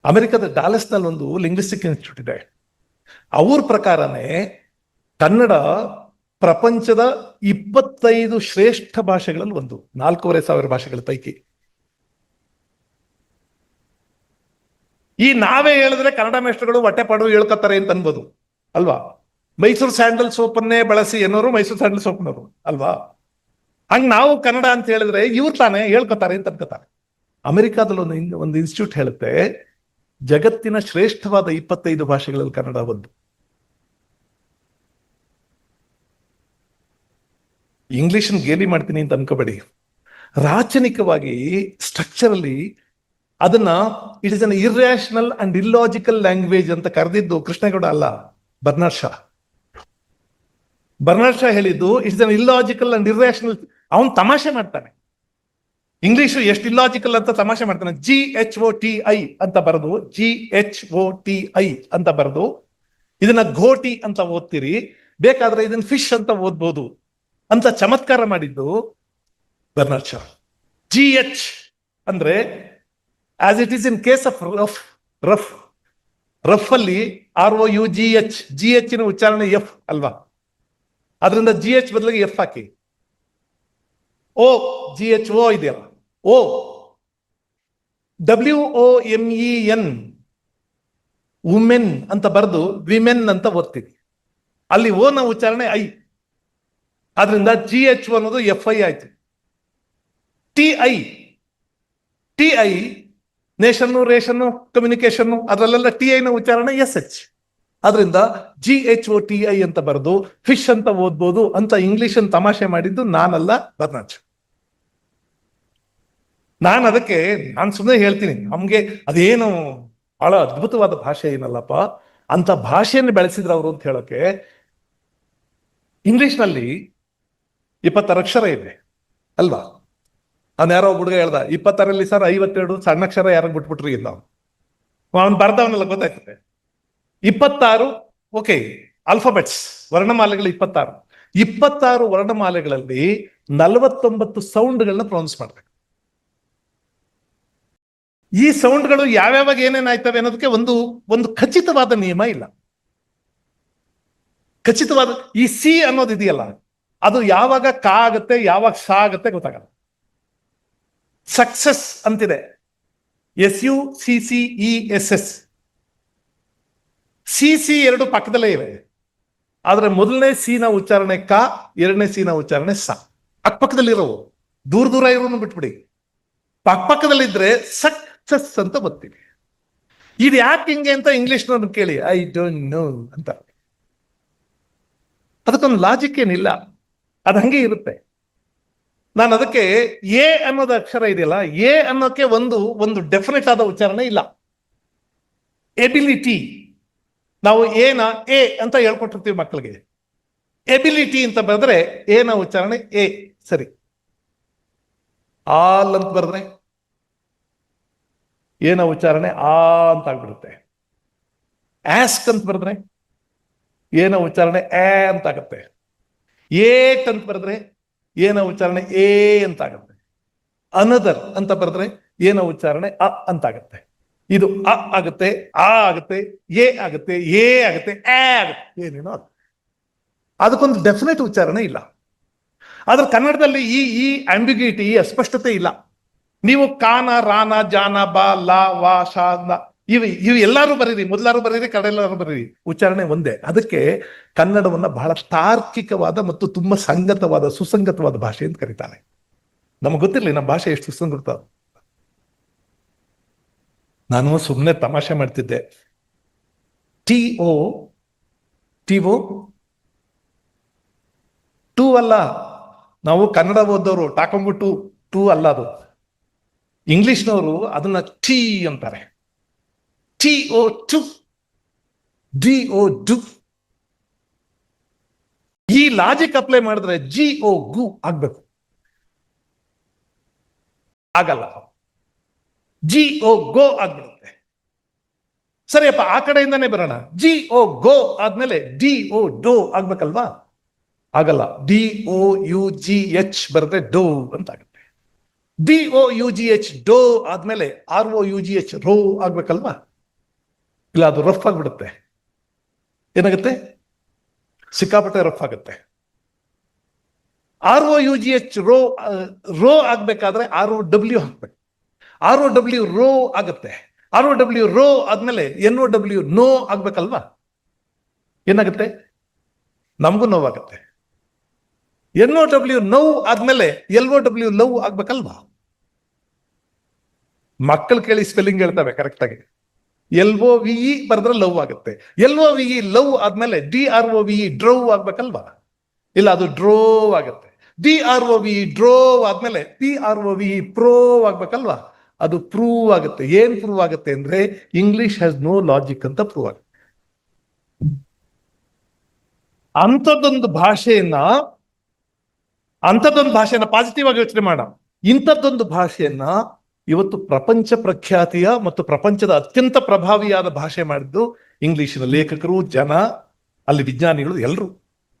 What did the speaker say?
ಅಮೆರಿಕದ ಡಾಲಸ್ನಲ್ಲಿ ಒಂದು linguistic institute ಇದೆ. ಅವ್ರ ಪ್ರಕಾರನೇ ಕನ್ನಡ ಪ್ರಪಂಚದ 25 ಶ್ರೇಷ್ಠ ಭಾಷೆಗಳಲ್ಲಿ ಒಂದು, 4,500 ಭಾಷೆಗಳ ಪೈಕಿ. ಈ ನಾವೇ ಹೇಳಿದ್ರೆ ಕನ್ನಡ ಮೇಷ್ಟ್ರುಗಳು ಹೊಟ್ಟೆಪಾಡು ಹೇಳ್ಕೊತಾರೆ ಅಂತ ಅನ್ಬೋದು ಅಲ್ವಾ? ಮೈಸೂರು ಸ್ಯಾಂಡಲ್ ಸೋಪನ್ನೇ ಬಳಸಿ ಅನ್ನೋರು ಮೈಸೂರು ಸ್ಯಾಂಡಲ್ ಸೋಪ್ನವರು ಅಲ್ವಾ? ಹಂಗ ನಾವು ಕನ್ನಡ ಅಂತ ಹೇಳಿದ್ರೆ ಇವ್ರು ತಾನೇ ಹೇಳ್ಕೊತಾರೆ ಅಂತ ಅನ್ಕೋತಾರೆ. ಅಮೆರಿಕಾದಲ್ಲಿ ಒಂದು ಇನ್ಸ್ಟಿಟ್ಯೂಟ್ ಹೇಳುತ್ತೆ, ಜಗತ್ತಿನ ಶ್ರೇಷ್ಠವಾದ 25 ಭಾಷೆಗಳಲ್ಲಿ ಕನ್ನಡ ಒಂದು. ಇಂಗ್ಲಿಷ್ ಗೇಲಿ ಮಾಡ್ತೀನಿ ಅಂತ ಅನ್ಕೋಬೇಡಿ. ರಾಚನಿಕವಾಗಿ ಸ್ಟ್ರಕ್ಚರಲ್ಲಿ ಅದನ್ನ it is an irrational and illogical language ಅಂತ ಕರೆದಿದ್ದು ಕೃಷ್ಣೇಗೌಡ ಅಲ್ಲ, ಬರ್ನಾರ್ಡ್ ಶಾ. ಬರ್ನಾರ್ಡ್ ಶಾ ಹೇಳಿದ್ದು it's an illogical and irrational. ಅವನು ತಮಾಷೆ ಮಾಡ್ತಾನೆ, ಇಂಗ್ಲಿಷು ಎಷ್ಟು ಇಲ್ಲಾಜಿಕಲ್ ಅಂತ ತಮಾಷೆ ಮಾಡ್ತಾನೆ. GHOTI ಅಂತ ಬರೆದು, GHOTI ಅಂತ ಬರೆದು ಇದನ್ನ ಘೋಟಿ ಅಂತ ಓದ್ತೀರಿ, ಬೇಕಾದ್ರೆ ಇದನ್ನ ಫಿಶ್ ಅಂತ ಓದ್ಬೋದು ಅಂತ ಚಮತ್ಕಾರ ಮಾಡಿದ್ದು ಬರ್ನಾರ್ಡ್ ಶಾ. GH ಅಂದ್ರೆ as it is in case of rough ಅಲ್ಲಿ ROUGH, GH ಉಚ್ಚಾರಣೆ F ಅಲ್ವಾ? ಅದರಿಂದ GH ಬದಲಿಗೆ F ಹಾಕಿ. GHO ಇದೆಯಲ್ಲ, WOMEN ವುಮೆನ್ ಅಂತ ಬರೆದು ವಿಮೆನ್ ಅಂತ ಓದ್ತೀವಿ. ಅಲ್ಲಿ ನ ಉಚ್ಚಾರಣೆ I, ಆದ್ರಿಂದ GHO ಅನ್ನೋದು FI ಆಯ್ತು. TI ನೇಷನ್ನು, ರೇಷನ್ನು, ಕಮ್ಯುನಿಕೇಶನ್, ಅದರಲ್ಲೆಲ್ಲ TI ನ ಉಚ್ಚಾರಣೆ SH. ಆದ್ರಿಂದ GHOTI ಅಂತ ಬರೆದು ಫಿಶ್ ಅಂತ ಓದ್ಬೋದು ಅಂತ ಇಂಗ್ಲಿಷ್ ಅನ್ನು ತಮಾಷೆ ಮಾಡಿದ್ದು ನಾನಲ್ಲ, ಬರ್ನಾರ್ಡ್ ಶಾ. ನಾನು ಸುಮ್ಮನೆ ಹೇಳ್ತೀನಿ, ನಮ್ಗೆ ಅದೇನು ಬಹಳ ಅದ್ಭುತವಾದ ಭಾಷೆ ಏನಲ್ಲಪ್ಪ ಅಂತ ಭಾಷೆಯನ್ನು ಬೆಳೆಸಿದ್ರು ಅವರು ಅಂತ ಹೇಳೋಕೆ. ಇಂಗ್ಲಿಷ್ನಲ್ಲಿ 26 ಅಕ್ಷರ ಇದೆ ಅಲ್ವಾ? ಅವ್ನು ಯಾರೋ ಹುಡುಗ ಹೇಳ್ದ 26ರಲ್ಲಿ ಸರ್ 52 ಸಣ್ಣ ಅಕ್ಷರ ಯಾರಾಗ ಬಿಟ್ಬಿಟ್ರಿ ಇಲ್ಲ, ಅವ್ನು ಬರ್ದವನ್ನೆಲ್ಲ ಗೊತ್ತಾಯ್ತದೆ. 26 ಓಕೆ, ಆಲ್ಫಾಬೆಟ್ಸ್ ವರ್ಣಮಾಲೆಗಳು 26 ವರ್ಣಮಾಲೆಗಳಲ್ಲಿ 49 ಸೌಂಡ್ಗಳನ್ನ ಪ್ರೊನೌನ್ಸ್ ಮಾಡ್ಬೇಕು. ಈ ಸೌಂಡ್ಗಳು ಯಾವ್ಯಾವಾಗ ಏನೇನಾಯ್ತವೆ ಅನ್ನೋದಕ್ಕೆ ಒಂದು ಖಚಿತವಾದ ನಿಯಮ ಇಲ್ಲ. ಖಚಿತವಾದ ಈ ಸಿ ಅನ್ನೋದು ಇದೆಯಲ್ಲ, ಅದು ಯಾವಾಗ ಕ ಆಗುತ್ತೆ, ಯಾವಾಗ ಸ ಆಗುತ್ತೆ ಗೊತ್ತಾಗಲ್ಲ. ಸಕ್ಸಸ್ ಅಂತಿದೆ, SUCCESS. CC ಎರಡು ಪಕ್ಕದಲ್ಲೇ ಇವೆ, ಆದ್ರೆ ಮೊದಲನೇ ಸಿ ನ ಉಚ್ಚಾರಣೆ ಕ, ಎರಡನೇ ಸಿ ನ ಉಚ್ಚಾರಣೆ ಸ. ಅಕ್ಕಪಕ್ಕದಲ್ಲಿರೋವು, ದೂರ ಇರೋನು ಬಿಟ್ಬಿಡಿ, ಪಕ್ಕದಲ್ಲಿದ್ರೆ ಸಕ್ಸಸ್ ಅಂತ ಬರ್ತೀವಿ. ಇದು ಯಾಕೆ ಹಿಂಗೆ ಅಂತ ಇಂಗ್ಲಿಷ್ನವ್ರನ್ನ ಕೇಳಿ, ಐ ಡೋಂಟ್ ನೋ ಅಂತ. ಅದಕ್ಕೊಂದು ಲಾಜಿಕ್ ಏನಿಲ್ಲ, ಅದು ಹಂಗೆ ಇರುತ್ತೆ. ನಾನು ಅದಕ್ಕೆ ಎ ಅನ್ನೋದು ಅಕ್ಷರ ಇದೆಯಲ್ಲ, ಎ ಅನ್ನೋಕೆ ಒಂದು ಡೆಫಿನೆಟ್ ಆದ ಉಚ್ಚಾರಣೆ ಇಲ್ಲ. ಎಬಿಲಿಟಿ, ನಾವು ಏನ ಎ ಅಂತ ಹೇಳ್ಕೊಟ್ಟಿರ್ತೀವಿ ಮಕ್ಕಳಿಗೆ. ಎಬಿಲಿಟಿ ಅಂತ ಬರೆದ್ರೆ ಏನ ಉಚ್ಚಾರಣೆ ಎ ಸರಿ. ಆಲ್ ಅಂತ ಬರೆದ್ರೆ ಏನ ಉಚ್ಚಾರಣೆ ಆ ಅಂತ ಆಗ್ಬಿಡುತ್ತೆ. ಆಸ್ಕ್ ಅಂತ ಬರೆದ್ರೆ ಏನ ಉಚ್ಚಾರಣೆ ಎ ಅಂತ ಆಗತ್ತೆ. ಏಟ್ ಅಂತ ಬರೆದ್ರೆ ಏನ ಉಚ್ಚಾರಣೆ ಎ ಅಂತ ಆಗತ್ತೆ. ಅನದರ್ ಅಂತ ಬರೆದ್ರೆ ಏನ ಉಚ್ಚಾರಣೆ ಅ ಅಂತ ಆಗತ್ತೆ. ಇದು ಅ ಆಗುತ್ತೆ, ಆ ಆಗುತ್ತೆ, ಎ ಆಗುತ್ತೆ, ಎ ಆಗುತ್ತೆ, ಎ ಆಗುತ್ತೆ, ಏನೇನೋ ಅದು. ಅದಕ್ಕೊಂದು ಡೆಫಿನೆಟ್ ಉಚ್ಚಾರಣೆ ಇಲ್ಲ. ಆದ್ರೆ ಕನ್ನಡದಲ್ಲಿ ಈ ಆಂಬಿಗ್ಯೂಟಿ, ಅಸ್ಪಷ್ಟತೆ ಇಲ್ಲ. ನೀವು ಕಾನ, ರಾನ, ಜಾನ, ಬಾ, ಲಾ, ವಾ, ಶಾ, ಇವು ಎಲ್ಲಾರು ಬರೀರಿ, ಮೊದಲಾರು ಬರೀರಿ, ಕಡೆಯಲ್ಲಾರು ಬರೀರಿ, ಉಚ್ಚಾರಣೆ ಒಂದೇ. ಅದಕ್ಕೆ ಕನ್ನಡವನ್ನ ಬಹಳ ತಾರ್ಕಿಕವಾದ ಮತ್ತು ತುಂಬಾ ಸಂಗತವಾದ, ಸುಸಂಗತವಾದ ಭಾಷೆ ಅಂತ ಕರೀತಾರೆ. ನಮಗೆ ಗೊತ್ತಿರಲಿ ನಮ್ಮ ಭಾಷೆ ಎಷ್ಟು ಸುಸಂಗತ. ನಾನು ಸುಮ್ಮನೆ ತಮಾಷೆ ಮಾಡ್ತಿದ್ದೆ. TO ಟೂ ಅಲ್ಲ, ನಾವು ಕನ್ನಡ ಓದೋರು ಟಾಕೊಂಬಿಟ್ಟು ಟೂ ಅಲ್ಲ ಅದು. ಇಂಗ್ಲಿಷ್ನವರು ಅದನ್ನ ಟಿ ಅಂತಾರೆ. TO to, DO do. ಈ ಲಾಜಿಕ್ ಅಪ್ಲೈ ಮಾಡಿದ್ರೆ GO ಗು ಆಗ್ಬೇಕು, ಆಗಲ್ಲ. GO ಗೋ ಆಗ್ಬಿಡುತ್ತೆ. ಸರಿಯಪ್ಪ, ಆ ಕಡೆಯಿಂದಾನೇ ಬರೋಣ. GO ಗೋ ಆದ್ಮೇಲೆ DO ಡೋ ಆಗ್ಬೇಕಲ್ವಾ? ಆಗಲ್ಲ. DOUGH ಬರೆದ್ರೆ ಡೋ ಅಂತ ಆಗುತ್ತೆ. DOUGH ಡೋ ಆದ್ಮೇಲೆ ROUGH ರೋ ಆಗ್ಬೇಕಲ್ವಾ? ಇಲ್ಲ ಅದು ರಫ್ ಆಗಿಬಿಡುತ್ತೆ. ಏನಾಗುತ್ತೆ? ಸಿಕ್ಕಾಪಟ್ಟೆ ರಫ್ ಆಗುತ್ತೆ. ROUGH ರೋ ಆಗ್ಬೇಕಾದ್ರೆ ROW ಹಾಕ್ಬೇಕು. ROW ರೋ ಆಗುತ್ತೆ. ROW ರೋ ಆದ್ಮೇಲೆ NOW ನೋ ಆಗ್ಬೇಕಲ್ವಾ? ಏನಾಗುತ್ತೆ? ನಮಗೂ ನೋವಾಗುತ್ತೆ. NOW ನೋವು ಆದ್ಮೇಲೆ LOW ಲವ್ ಆಗ್ಬೇಕಲ್ವಾ? ಮಕ್ಕಳು ಕೇಳಿ ಸ್ಪೆಲ್ಲಿಂಗ್ ಹೇಳ್ತವೆ ಕರೆಕ್ಟ್ ಆಗಿ. LOVE ಬರೆದ್ರೆ ಲವ್ ಆಗುತ್ತೆ. LOVE ಲವ್ ಆದ್ಮೇಲೆ DROVE ಡ್ರೋವ್ ಆಗ್ಬೇಕಲ್ವಾ? ಇಲ್ಲ, ಅದು ಡ್ರೋವ್ ಆಗುತ್ತೆ. DROVE ಡ್ರೋವ್ ಆದ್ಮೇಲೆ PROVE ಪ್ರೋವ್ ಆಗ್ಬೇಕಲ್ವಾ? ಅದು ಪ್ರೂವ್ ಆಗುತ್ತೆ. ಏನ್ ಪ್ರೂವ್ ಆಗುತ್ತೆ ಅಂದ್ರೆ ಇಂಗ್ಲಿಷ್ ಹ್ಯಾಸ್ ನೋ ಲಾಜಿಕ್ ಅಂತ ಪ್ರೂವ್ ಆಗುತ್ತೆ. ಅಂಥದ್ದೊಂದು ಭಾಷೆಯನ್ನ ಪಾಸಿಟಿವ್ ಆಗಿ ಯೋಚನೆ ಮಾಡ. ಇಂಥದ್ದೊಂದು ಭಾಷೆಯನ್ನ ಇವತ್ತು ಪ್ರಪಂಚ ಪ್ರಖ್ಯಾತಿಯ ಮತ್ತು ಪ್ರಪಂಚದ ಅತ್ಯಂತ ಪ್ರಭಾವಿಯಾದ ಭಾಷೆ ಮಾಡಿದ್ದು ಇಂಗ್ಲಿಶಿನ ಲೇಖಕರು, ಜನ, ಅಲ್ಲಿ ವಿಜ್ಞಾನಿಗಳು, ಎಲ್ಲರೂ.